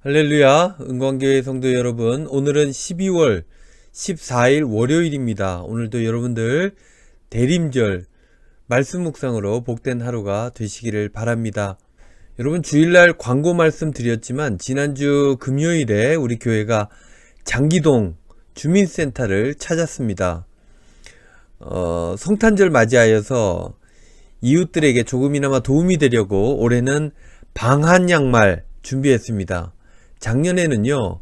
할렐루야, 은광교회 성도 여러분, 오늘은 12월 14일 월요일입니다. 오늘도 여러분들 대림절 말씀 묵상으로 복된 하루가 되시기를 바랍니다. 여러분, 주일날 광고 말씀 드렸지만 지난주 금요일에 우리 교회가 장기동 주민센터를 찾았습니다. 성탄절 맞이하여서 이웃들에게 조금이나마 도움이 되려고 올해는 방한 양말 준비했습니다. 작년에는요,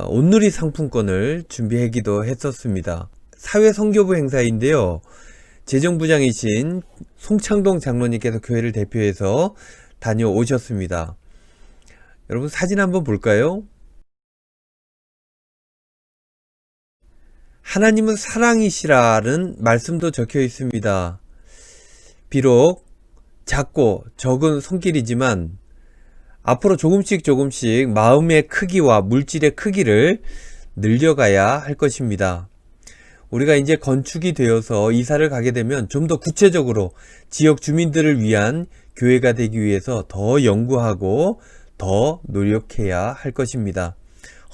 온누리 상품권을 준비하기도 했었습니다. 사회선교부 행사인데요, 재정부장이신 송창동 장로님께서 교회를 대표해서 다녀오셨습니다. 여러분, 사진 한번 볼까요? 하나님은 사랑이시라는 말씀도 적혀 있습니다. 비록 작고 적은 손길이지만 앞으로 조금씩 마음의 크기와 물질의 크기를 늘려가야 할 것입니다. 우리가 이제 건축이 되어서 이사를 가게 되면 좀 더 구체적으로 지역 주민들을 위한 교회가 되기 위해서 더 연구하고 더 노력해야 할 것입니다.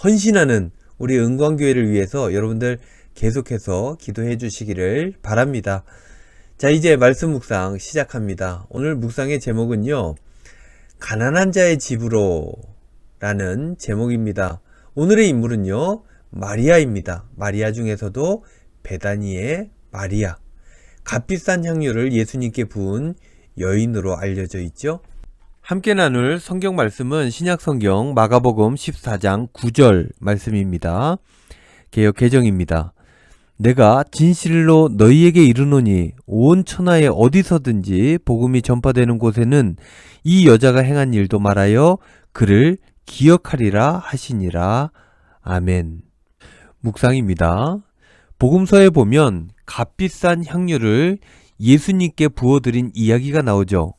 헌신하는 우리 은광교회를 위해서 여러분들 계속해서 기도해 주시기를 바랍니다. 자, 이제 말씀 묵상 시작합니다. 오늘 묵상의 제목은요, 가난한 자의 집으로 라는 제목입니다. 오늘의 인물은요, 마리아입니다. 마리아 중에서도 베다니의 마리아, 값비싼 향유를 예수님께 부은 여인으로 알려져 있죠. 함께 나눌 성경 말씀은 신약성경 마가복음 14장 9절 말씀입니다. 개역 개정입니다. 내가 진실로 너희에게 이르노니 온 천하에 어디서든지 복음이 전파되는 곳에는 이 여자가 행한 일도 말하여 그를 기억하리라 하시니라. 아멘. 묵상입니다. 복음서에 보면 값비싼 향유를 예수님께 부어드린 이야기가 나오죠.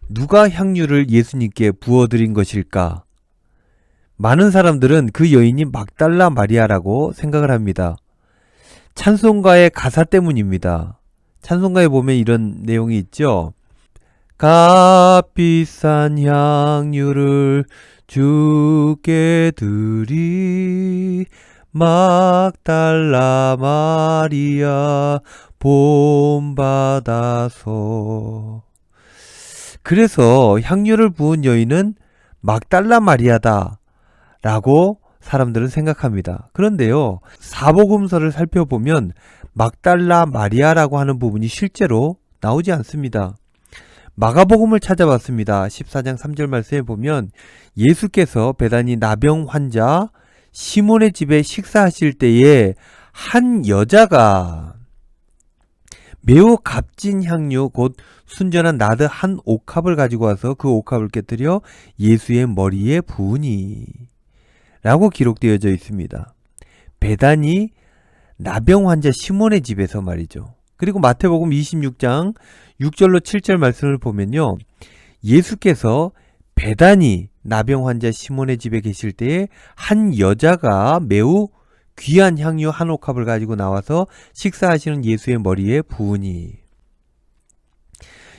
누가 향유를 예수님께 부어드린 것일까? 많은 사람들은 그 여인이 막달라 마리아라고 생각을 합니다. 찬송가의 가사 때문입니다. 찬송가에 보면 이런 내용이 있죠. 값비싼 향유를 주께 드리 막달라 마리아 본받아서. 그래서 향유를 부은 여인은 막달라 마리아다 라고 사람들은 생각합니다. 그런데요, 사복음서를 살펴보면 막달라 마리아라고 하는 부분이 실제로 나오지 않습니다. 마가복음을 찾아봤습니다. 14장 3절 말씀에 보면 예수께서 베다니 나병 환자 시몬의 집에 식사하실 때에 한 여자가 매우 값진 향유 곧 순전한 나드 한 옥합을 가지고 와서 그 옥합을 깨뜨려 예수의 머리에 부으니 라고 기록되어져 있습니다. 베다니 나병 환자 시몬의 집에서 말이죠. 그리고 마태복음 26장 6절로 7절 말씀을 보면요, 예수께서 베다니 나병 환자 시몬의 집에 계실 때에 한 여자가 매우 귀한 향유 한 옥합을 가지고 나와서 식사하시는 예수의 머리에 부으니.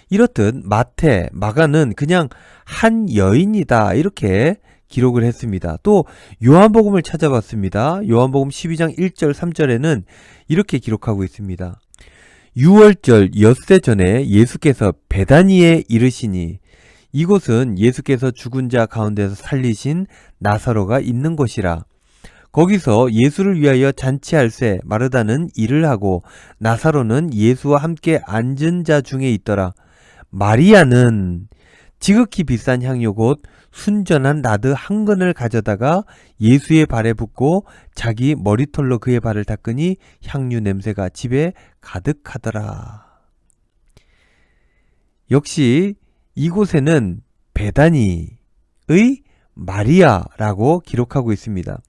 이렇듯 마태, 마가는 그냥 한 여인이다 이렇게 기록을 했습니다. 또 요한복음을 찾아봤습니다. 요한복음 12장 1절 3절에는 이렇게 기록하고 있습니다. 6월절 엿새 전에 예수께서 베다니에 이르시니, 이곳은 예수께서 죽은 자 가운데서 살리신 나사로가 있는 곳이라. 거기서 예수를 위하여 잔치할새 마르다는 일을 하고 나사로는 예수와 함께 앉은 자 중에 있더라. 마리아는 지극히 비싼 향유 곧 순전한 나드 한 근을 가져다가 예수의 발에 붓고 자기 머리털로 그의 발을 닦으니 향유 냄새가 집에 가득하더라. 역시 이곳에는 베다니의 마리아라고 기록하고 있습니다.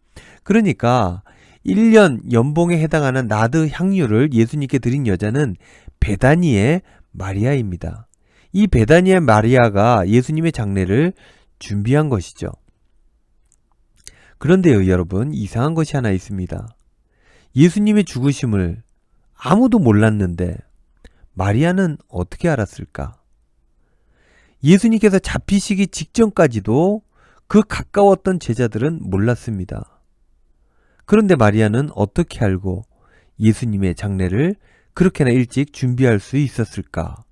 그러니까 1년 연봉에 해당하는 나드 향유를 예수님께 드린 여자는 베다니의 마리아입니다. 이 베다니의 마리아가 예수님의 장례를 준비한 것이죠. 그런데요, 여러분, 이상한 것이 하나 있습니다. 예수님의 죽으심을 아무도 몰랐는데 마리아는 어떻게 알았을까? 예수님께서 잡히시기 직전까지도 그 가까웠던 제자들은 몰랐습니다. 그런데 마리아는 어떻게 알고 예수님의 장례를 그렇게나 일찍 준비할 수 있었을까?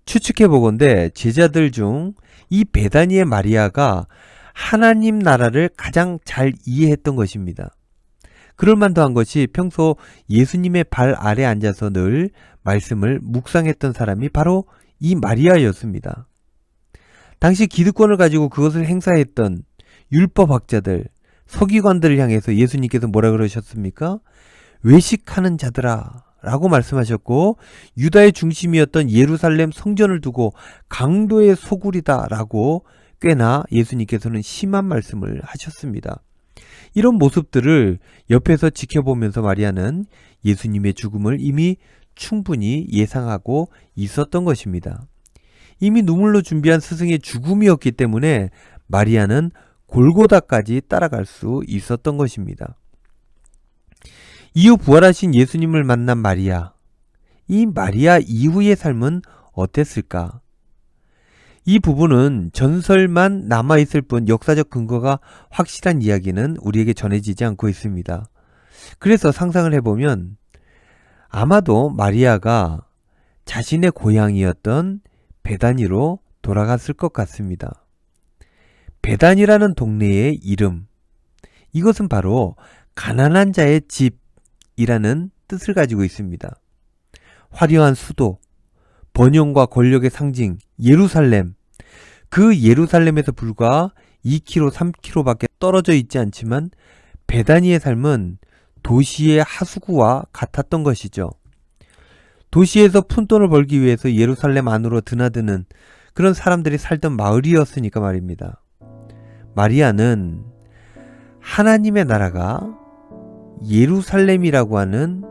추측해보건대 제자들 중 이 베다니의 마리아가 하나님 나라를 가장 잘 이해했던 것입니다. 그럴만도 한 것이 평소 예수님의 발 아래 앉아서 늘 말씀을 묵상했던 사람이 바로 이 마리아였습니다. 당시 기득권을 가지고 그것을 행사했던 율법학자들, 서기관들을 향해서 예수님께서 뭐라 그러셨습니까? 외식하는 자들아 라고 말씀하셨고, 유다의 중심이었던 예루살렘 성전을 두고 강도의 소굴이다 라고 꽤나 예수님께서는 심한 말씀을 하셨습니다. 이런 모습들을 옆에서 지켜보면서 마리아는 예수님의 죽음을 이미 충분히 예상하고 있었던 것입니다. 이미 눈물로 준비한 스승의 죽음이었기 때문에 마리아는 골고다까지 따라갈 수 있었던 것입니다. 이후 부활하신 예수님을 만난 마리아, 이 마리아 이후의 삶은 어땠을까? 이 부분은 전설만 남아있을 뿐 역사적 근거가 확실한 이야기는 우리에게 전해지지 않고 있습니다. 그래서 상상을 해보면 아마도 마리아가 자신의 고향이었던 베다니로 돌아갔을 것 같습니다. 베다니라는 동네의 이름, 이것은 바로 가난한 자의 집이라는 뜻을 가지고 있습니다. 화려한 수도, 번영과 권력의 상징 예루살렘, 그 예루살렘에서 불과 2km, 3km밖에 떨어져 있지 않지만 베다니의 삶은 도시의 하수구와 같았던 것이죠. 도시에서 푼돈을 벌기 위해서 예루살렘 안으로 드나드는 그런 사람들이 살던 마을이었으니까 말입니다. 마리아는 하나님의 나라가 예루살렘이라고 하는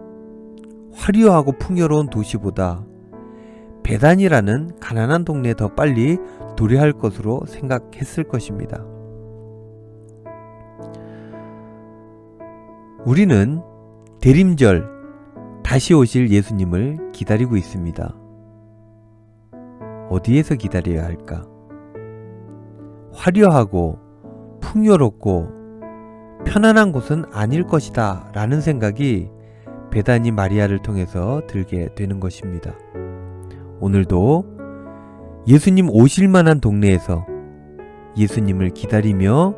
화려하고 풍요로운 도시보다 베단이라는 가난한 동네에 더 빨리 도래할 것으로 생각했을 것입니다. 우리는 대림절 다시 오실 예수님을 기다리고 있습니다. 어디에서 기다려야 할까? 화려하고 풍요롭고 편안한 곳은 아닐 것이다 라는 생각이 베다니 마리아를 통해서 들게 되는 것입니다. 오늘도 예수님 오실 만한 동네에서 예수님을 기다리며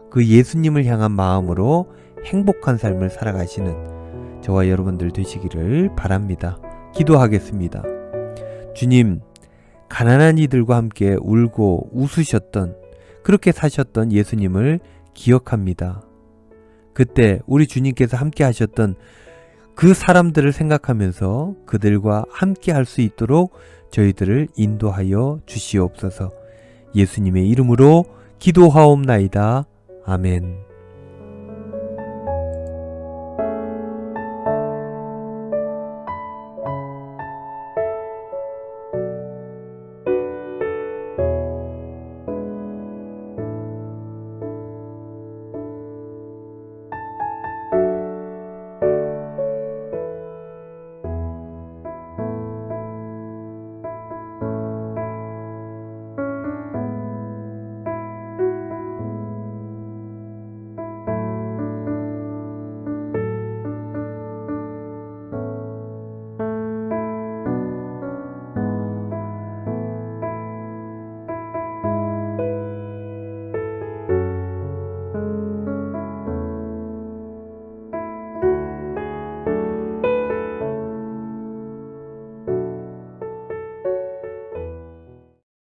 그 예수님을 향한 마음으로 행복한 삶을 살아가시는 저와 여러분들 되시기를 바랍니다. 기도하겠습니다. 주님, 가난한 이들과 함께 울고 웃으셨던, 그렇게 사셨던 예수님을 기억합니다. 그때 우리 주님께서 함께 하셨던 그 사람들을 생각하면서 그들과 함께 할 수 있도록 저희들을 인도하여 주시옵소서. 예수님의 이름으로 기도하옵나이다. 아멘.